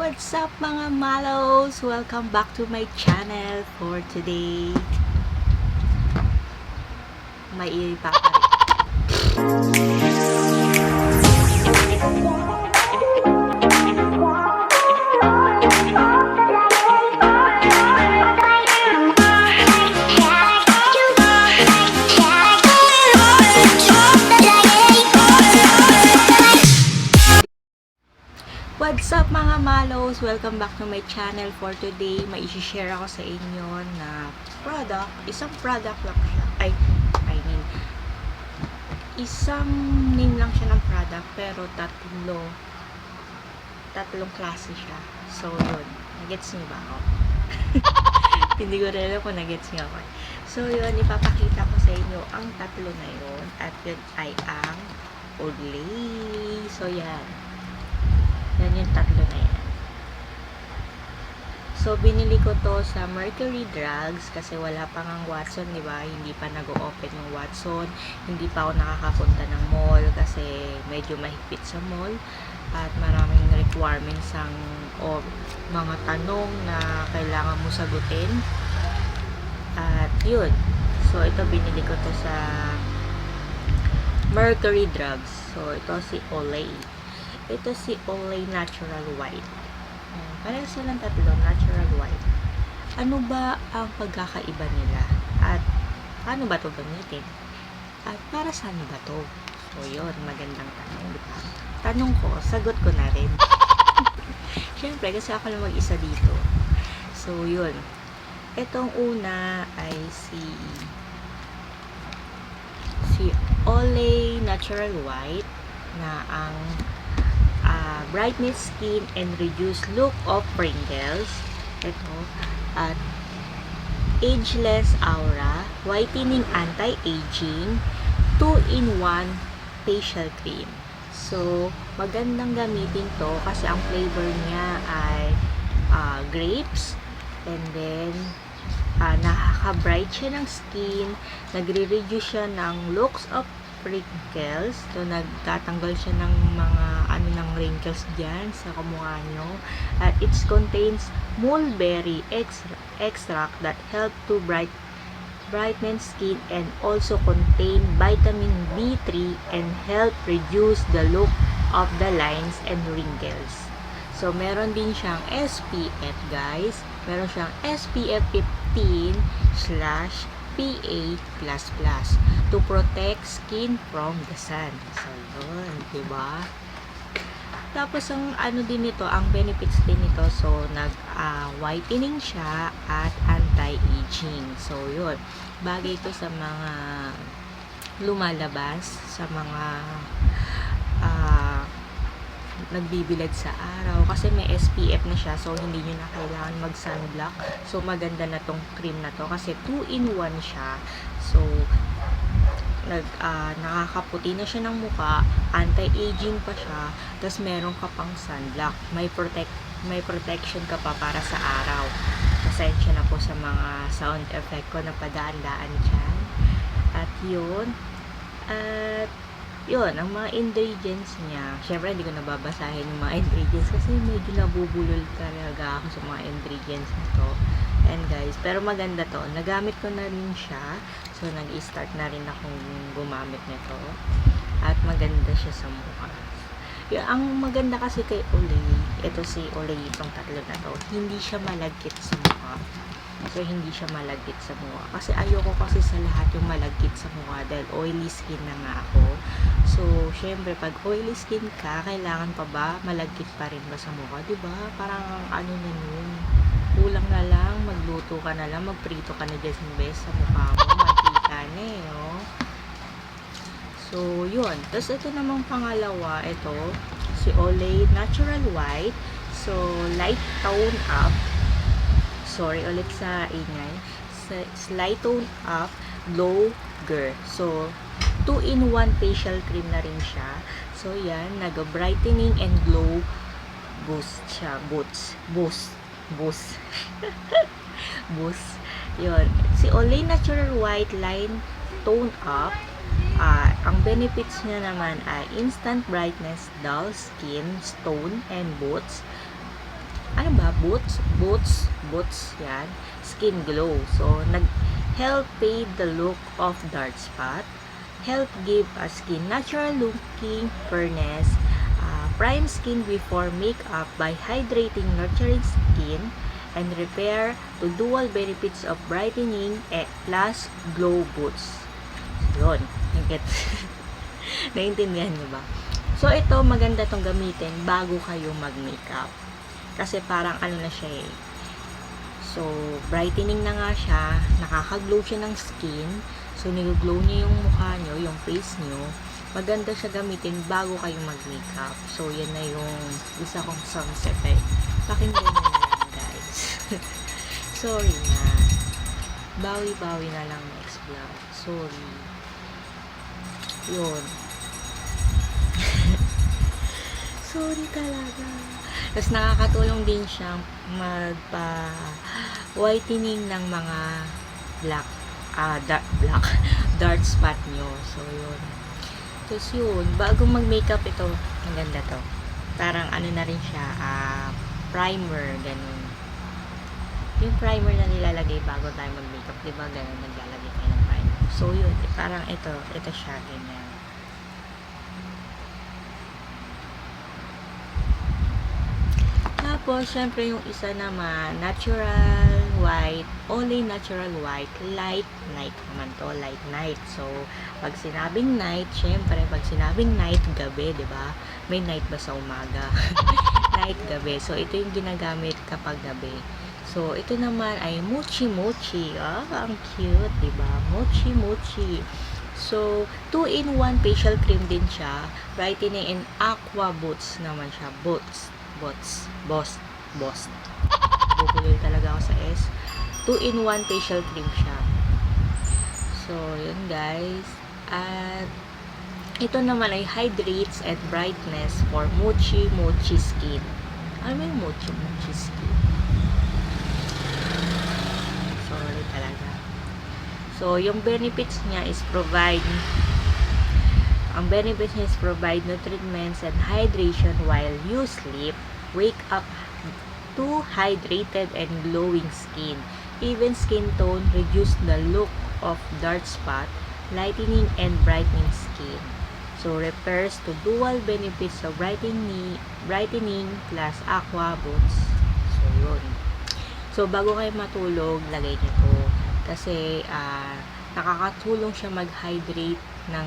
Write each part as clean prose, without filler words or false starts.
What's up mga malos? Welcome back to my channel for today. May ipapalit. What's up mga malos? Welcome back to my channel for today. May i-share ako sa inyo na product. Isang product lang siya. Isang name lang siya ng product pero tatlong klase siya. So, yun. Nagets niyo ba ako? Hindi ko rin alam kung nagets niyo ako. So, yun. Ipapakita ko sa inyo ang tatlo na yun. At yun ay ang Olay. So, yan. Yan yung tatlo na yan. So, binili ko to sa Mercury Drugs kasi wala pa ngang Watson, di ba? Hindi pa nag-o-open yung Watson. Hindi pa ako nakakapunta ng mall kasi medyo mahigpit sa mall. At maraming requirements o mga tanong na kailangan mo sagutin. At yun. So, ito binili ko to sa Mercury Drugs. So, ito si Olay. Ito si Olay Natural White. Parehas silang tatlo, Natural White. Ano ba ang pagkakaiba nila? At paano ba ito gamitin? At para saan ba ito? So, yun. Magandang tanong, di ba? Tanong ko, sagot ko na rin. Siyempre, kasi ako lang mag-isa dito. So, yun. Itong una ay si Olay Natural White na ang brightness skin and reduce look of wrinkles. Ito. At ageless aura, whitening anti-aging, 2-in-1 facial cream. So, magandang gamitin to kasi ang flavor niya ay grapes, and then nakaka-bright siya ng skin, nagre-reduce siya ng looks of wrinkles. So, nagtatanggal siya ng mga ng wrinkles dyan sa kamukha nyo. At it contains mulberry extract that help to brighten skin and also contain vitamin B3 and help reduce the look of the lines and wrinkles. So, meron din siyang SPF, guys. Meron siyang SPF 15/PA++ to protect skin from the sun. So, yun, diba? Tapos, ang din nito, ang benefits din nito, so, whitening siya at anti-aging. So, yun. Bagay ito sa mga lumalabas, sa mga nagbibilad sa araw. Kasi may SPF na siya, so, hindi nyo na kailangan mag-sunblock. So, maganda na tong cream na to kasi 2-in-1 siya. So, nakakaputi na siya ng mukha, anti-aging pa siya, tapos meron ka pang sunblock. May protection ka pa para sa araw. Pasensya na po sa mga sound effect ko na padaan-daan dyan. At yun. At yun, ang mga ingredients niya. Syempre, hindi ko nababasahin yung mga ingredients kasi medyo nabubulol talaga ako sa mga ingredients nito. And guys, pero maganda to. Nagamit ko na rin siya. So, nag-start na rin akong gumamit nito. At maganda siya sa mukha. Ang maganda kasi kay Olay, ito si Olay, itong tatlo na to, hindi siya malagkit sa mukha. So, hindi siya malagkit sa mukha. Kasi ayoko kasi sa lahat yung malagkit sa mukha dahil oily skin na nga ako. So, syempre, pag oily skin ka, kailangan pa ba malagkit pa rin ba sa mukha? Diba? Parang ano na nun. Kulang na lang, magluto ka na lang, magprito ka na dyan sa mukha mo. Magkita na eh, oh. So, yun. Tapos, ito namang pangalawa, ito, si Olay Natural White. So, light tone up. Sorry, ulit sa ingay. Light tone up, glow girl. So, 2-in-1 facial cream na rin siya. So, yan, nag-brightening and glow boost siya. Boost. Yun. Si Olay Natural White Line Tone Up. Ang benefits niya naman ay instant brightness, dull skin, stone, and boots. ano ba, boots, yan, skin glow. So, nag-help fade the look of dark spot, help give a skin natural looking fairness, prime skin before makeup by hydrating, nurturing skin, and repair to dual benefits of brightening plus glow boosts. Yun. Naintindihan niyo ba? So, ito, maganda tong gamitin bago kayo mag-makeup. Kasi parang ano na siya eh. So, brightening na nga siya. Nakaka-glow siya ng skin. So, nag-glow niya yung mukha niyo, yung face niyo. Maganda siya gamitin bago kayo mag-makeup. So, yan na yung isa kong sun's effect. Pakinggan nyo na lang, guys. Sorry na. Bawi-bawi na lang next vlog. Sorry. Yun. Sorry talaga. Tapos nakakatulong din siyang magpa-whitening ng mga dark spot nyo. So, yun. Tapos yun, bago mag-makeup ito, ang ganda to. Parang ano na rin siya, primer, ganun. Yung primer na nilalagay bago tayo mag-makeup, di ba ganun, naglalagay tayo ng primer. So yun, parang ito siya, ganyan. Tapos, syempre yung isa naman, natural white, only natural white, light night naman to, light night. So, pag sinabing night, syempre, pag sinabing night, gabi, di ba? May night ba sa umaga? Night, gabi. So, ito yung ginagamit kapag gabi. So, ito naman ay Mochi Mochi. Ang cute, di ba? Mochi Mochi. So, 2-in-1 facial cream din siya. Brightening and aqua boots naman siya. Boss. Bubulol talaga ako sa S. 2-in-1 facial cream siya. So, yun guys. At ito naman ay hydrates and brightness for Mochi Mochi skin. Ano yung Mochi Mochi skin? Sorry talaga. So, yung benefits niya is provide nutrients and hydration while you sleep, wake up to hydrated and glowing skin. Even skin tone, reduce the look of dark spot, lightening and brightening skin. So, repairs to dual benefits of brightening plus aqua boots. So, yun. So, bago kayo matulog, lagay nyo to. Kasi, nakakatulong siya mag-hydrate ng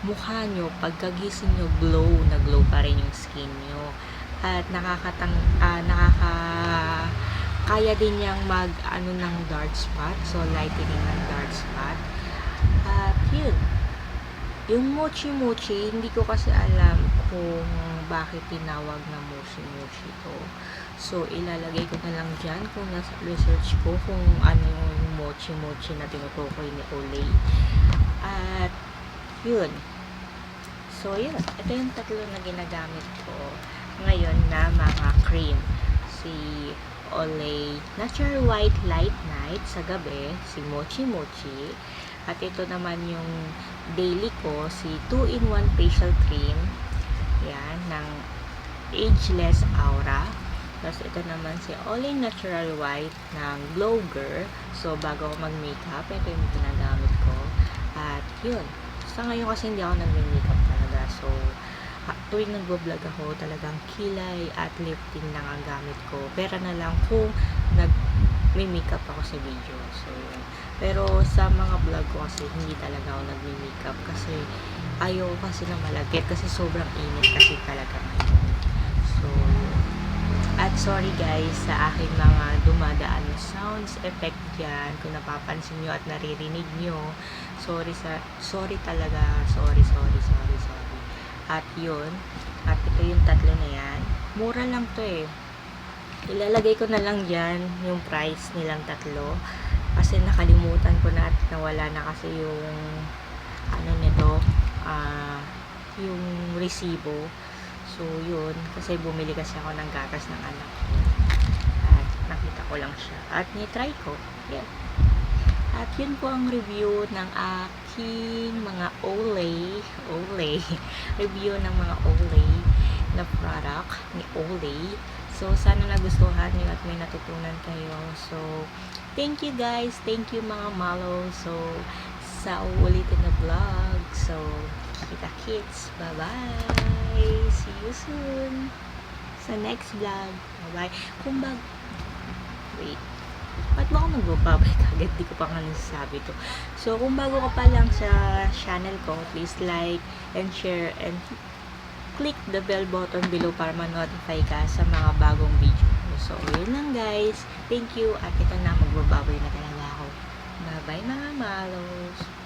mukha nyo. Pagkagising nyo, na glow pa rin yung skin nyo. At kaya din niyang ng dark spot. So, lightening ng dark spot. At, yun. Yung Mochi Mochi, hindi ko kasi alam kung bakit tinawag na Mochi Mochi to. So, ilalagay ko na lang dyan kung nasa research ko kung ano yung Mochi Mochi na tinutukoy ni Olay. At, yun. So, yun. Ito yung tatlo na ginagamit ko ngayon na mga cream. Si Olay Natural White Light Night sa gabi, si Mochi Mochi. At ito naman yung daily ko, si 2-in-1 facial cream. Yan, ng Ageless Aura. Tapos ito naman si Olay Natural White ng Glow Girl. So, bago ako mag-makeup, ito yung ginagamit ko. At yun. Sa ngayon kasi hindi ako nag-makeup talaga. So, tuwing nag-vlog ako, talagang kilay at lifting lang ang gamit ko. Pera na lang kung nag-makeup ako sa video. So, yun. Pero sa mga vlog ko kasi hindi talaga ako nag-makeup kasi ayaw kasi na malagkit kasi sobrang init kasi talaga ngayon. So, at sorry guys sa aking mga dumadaan na sounds effect dyan. Kung napapansin nyo at naririnig nyo, sorry talaga. Sorry. At yun, at ito yung tatlo na yan. Mura lang to eh. Ilalagay ko na lang dyan yung price nilang tatlo. Kasi nakalimutan ko na at nawala na kasi yung ano nito, yung resibo. So, yun. Kasi bumili kasi ako ng gatas ng anak ko. At nakita ko lang siya. At ni-try ko. Yeah. At yun po ang review ng aking mga Olay. Review ng mga Olay na product ni Olay So, sana nagustuhan nyo at may natutunan kayo. So, thank you guys. Thank you mga malo. So, sa uulitin na vlog. So, kita-kits. Bye-bye. See you soon. Sa next vlog. Bye-bye. Wait. Ba't ba ako nagbababay kagad? Di ko pa nga nasasabi to. So, kung bago ka pa lang sa channel ko, please like and share and click the bell button below para ma-notify ka sa mga bagong video. So, yun lang guys. Thank you. At ito na, magbababay na talaga ako. Bye-bye mga malos.